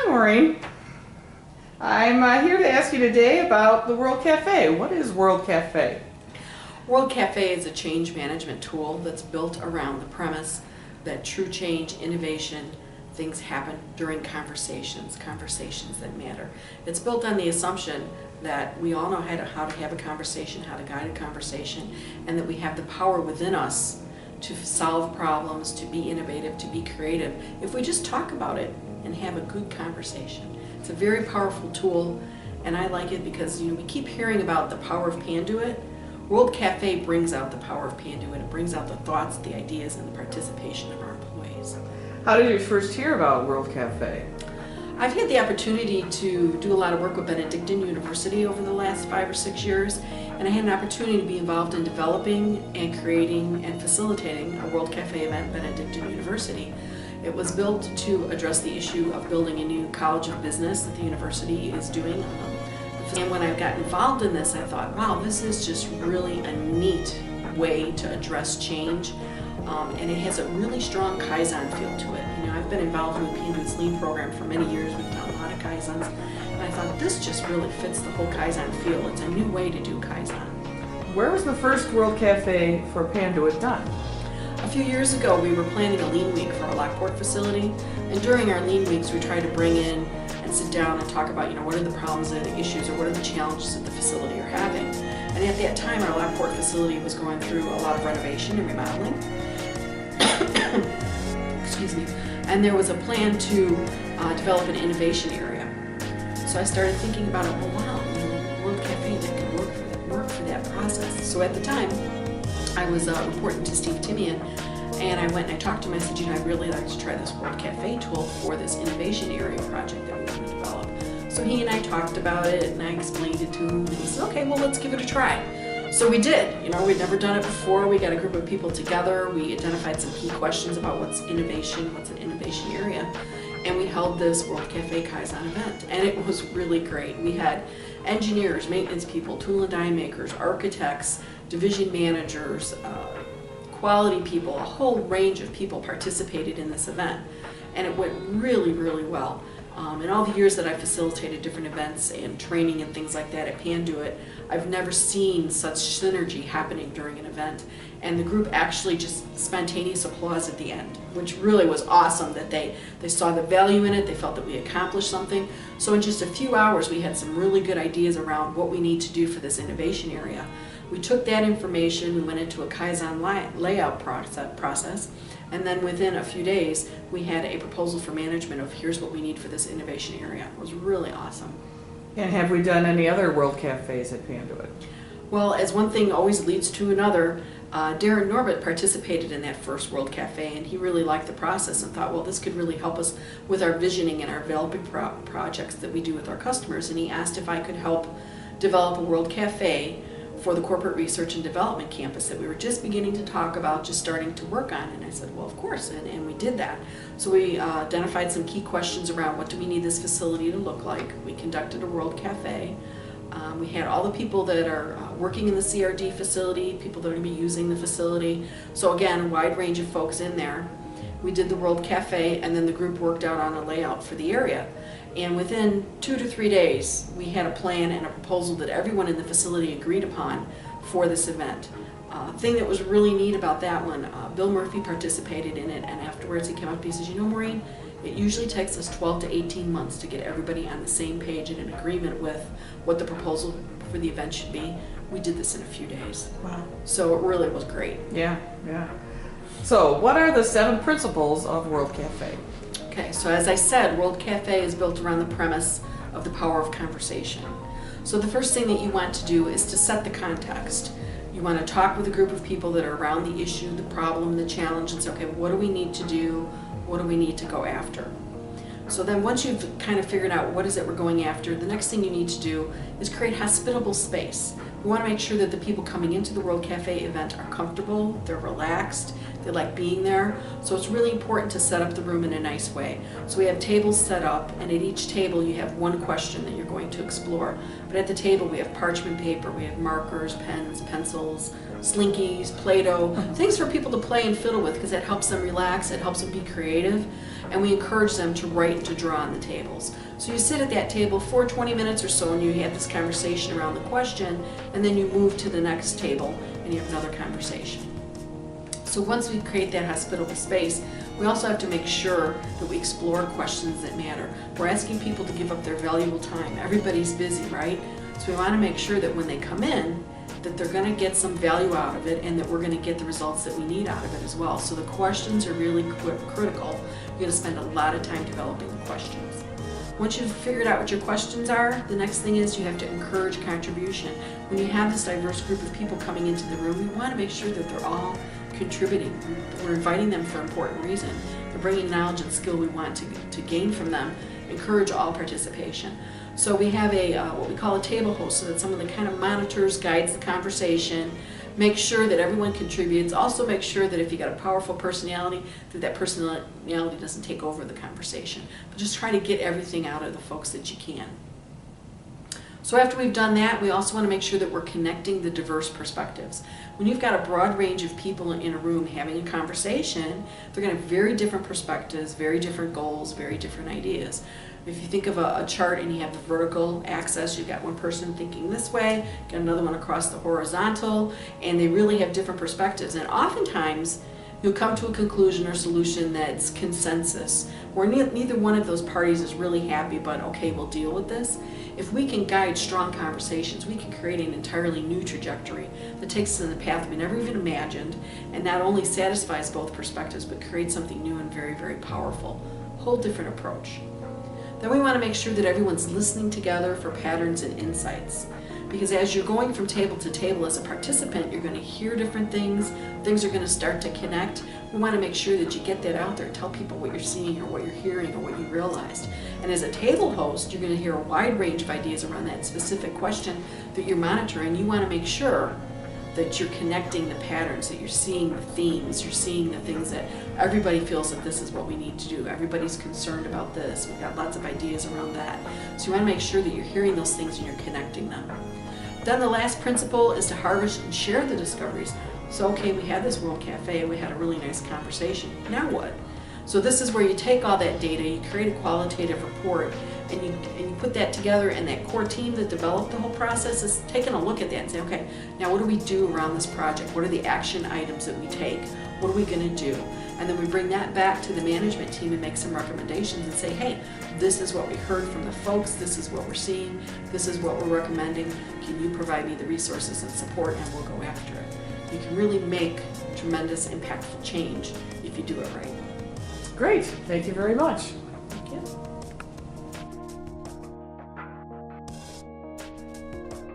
Hi, Maureen. I'm here to ask you today about the World Cafe. What is World Cafe? World Cafe is a change management tool that's built around the premise that true change, innovation, things happen during conversations that matter. It's built on the assumption that we all know how to have a conversation, how to guide a conversation, and that we have the power within us to solve problems, to be innovative, to be creative, if we just talk about it and have a good conversation. It's a very powerful tool, and I like it because we keep hearing about the power of Panduit. World Cafe brings out the power of Panduit. It brings out the thoughts, the ideas, and the participation of our employees. How did you first hear about World Cafe? I've had the opportunity to do a lot of work with Benedictine University over the last 5 or 6 years, and I had an opportunity to be involved in developing and creating and facilitating a World Cafe event at Benedictine University. It was built to address the issue of building a new College of Business that the university is doing. And when I got involved in this, I thought, wow, this is just really a neat way to address change. And it has a really strong Kaizen feel to it. I've been involved in the Panduit's Lean program for many years. We've done a lot of Kaizens. And I thought this just really fits the whole Kaizen feel. It's a new way to do Kaizen. Where was the first World Cafe for Panduit done? A few years ago, we were planning a Lean Week for our Lockport facility. And during our Lean Weeks, we tried to bring in and sit down and talk about, what are the problems and issues or what are the challenges that the facility are having. And at that time, our Lockport facility was going through a lot of renovation and remodeling. Excuse me. And there was a plan to develop an innovation area. So I started thinking about it, well, wow, World Cafe, that could work for that process. So at the time, I was reporting to Steve Timian, and I went and I talked to him. I said, I'd really like to try this World Cafe tool for this innovation area project that we want to develop. So he and I talked about it, and I explained it to him, and he said, okay, well, let's give it a try. So we did. We'd never done it before. We got a group of people together. We identified some key questions about what's innovation, what's an innovation area, and we held this World Cafe Kaizen event, and it was really great. We had engineers, maintenance people, tool and die makers, architects, division managers, quality people, a whole range of people participated in this event, and it went really, really well. In all the years that I facilitated different events and training and things like that at Panduit, I've never seen such synergy happening during an event. And the group actually just spontaneous applause at the end, which really was awesome that they saw the value in it, they felt that we accomplished something. So in just a few hours, we had some really good ideas around what we need to do for this innovation area. We took that information, we went into a Kaizen layout process, and then within a few days, we had a proposal for management of here's what we need for this innovation area. It was really awesome. And have we done any other World Cafes at Panduit? Well, as one thing always leads to another, Darren Norbert participated in that first World Cafe, and he really liked the process and thought, well, this could really help us with our visioning and our developing projects that we do with our customers. And he asked if I could help develop a World Cafe for the corporate research and development campus that we were just beginning to talk about, just starting to work on. And I said, well, of course, and we did that. So we identified some key questions around what do we need this facility to look like. We conducted a World Cafe. We had all the people that are working in the CRD facility, people that are going to be using the facility. So again, a wide range of folks in there. We did the World Cafe, and then the group worked out on a layout for the area. And within 2 to 3 days, we had a plan and a proposal that everyone in the facility agreed upon for this event. Thing that was really neat about that one, Bill Murphy participated in it, and afterwards he came up to me and says, Maureen, it usually takes us 12 to 18 months to get everybody on the same page and in agreement with what the proposal for the event should be. We did this in a few days. Wow. So it really was great. Yeah. So what are the 7 principles of World Cafe? Okay, so as I said, World Cafe is built around the premise of the power of conversation. So the first thing that you want to do is to set the context. You want to talk with a group of people that are around the issue, the problem, the challenge, and say, okay, what do we need to do? What do we need to go after? So then once you've kind of figured out what is it we're going after, the next thing you need to do is create hospitable space. We want to make sure that the people coming into the World Cafe event are comfortable, they're relaxed, they like being there. So it's really important to set up the room in a nice way. So we have tables set up, and at each table you have one question that you're going to explore. But at the table we have parchment paper, we have markers, pens, pencils, slinkies, Play-Doh, things for people to play and fiddle with because that helps them relax, it helps them be creative. and we encourage them to write and to draw on the tables. So you sit at that table for 20 minutes or so and you have this conversation around the question, and then you move to the next table and you have another conversation. So once we create that hospitable space, we also have to make sure that we explore questions that matter. We're asking people to give up their valuable time. Everybody's busy, right? So we want to make sure that when they come in, that they're going to get some value out of it and that we're going to get the results that we need out of it as well. So the questions are really critical. You're going to spend a lot of time developing the questions. Once you've figured out what your questions are, the next thing is you have to encourage contribution. When you have this diverse group of people coming into the room, we want to make sure that they're all contributing. We're inviting them for an important reason. They're bringing knowledge and skill we want to gain from them. Encourage all participation. So we have what we call a table host, so that someone that kind of monitors, guides the conversation, make sure that everyone contributes. Also make sure that if you got a powerful personality, that personality doesn't take over the conversation. But just try to get everything out of the folks that you can. So after we've done that, we also want to make sure that we're connecting the diverse perspectives. When you've got a broad range of people in a room having a conversation, they're going to have very different perspectives, very different goals, very different ideas. If you think of a chart and you have the vertical axis, you've got one person thinking this way, got another one across the horizontal, and they really have different perspectives. And oftentimes, you'll come to a conclusion or solution that's consensus, where neither one of those parties is really happy, but okay, we'll deal with this. If we can guide strong conversations, we can create an entirely new trajectory that takes us in the path we never even imagined, and not only satisfies both perspectives, but creates something new and very, very powerful. Whole different approach. Then we want to make sure that everyone's listening together for patterns and insights. Because as you're going from table to table as a participant, you're going to hear different things. Things are going to start to connect. We want to make sure that you get that out there. Tell people what you're seeing or what you're hearing or what you realized. And as a table host, you're going to hear a wide range of ideas around that specific question that you're monitoring. You want to make sure that you're connecting the patterns, that you're seeing the themes, you're seeing the things that everybody feels that this is what we need to do. Everybody's concerned about this. We've got lots of ideas around that. So you want to make sure that you're hearing those things and you're connecting them. Then the last principle is to harvest and share the discoveries. So okay, we had this World Cafe, we had a really nice conversation. Now what? So this is where you take all that data, you create a qualitative report, and you put that together, and that core team that developed the whole process is taking a look at that and say, okay, now what do we do around this project? What are the action items that we take? What are we going to do? And then we bring that back to the management team and make some recommendations and say, hey, this is what we heard from the folks, this is what we're seeing, this is what we're recommending. Can you provide me the resources and support, and we'll go after it. You can really make tremendous, impactful change if you do it right. Great, thank you very much.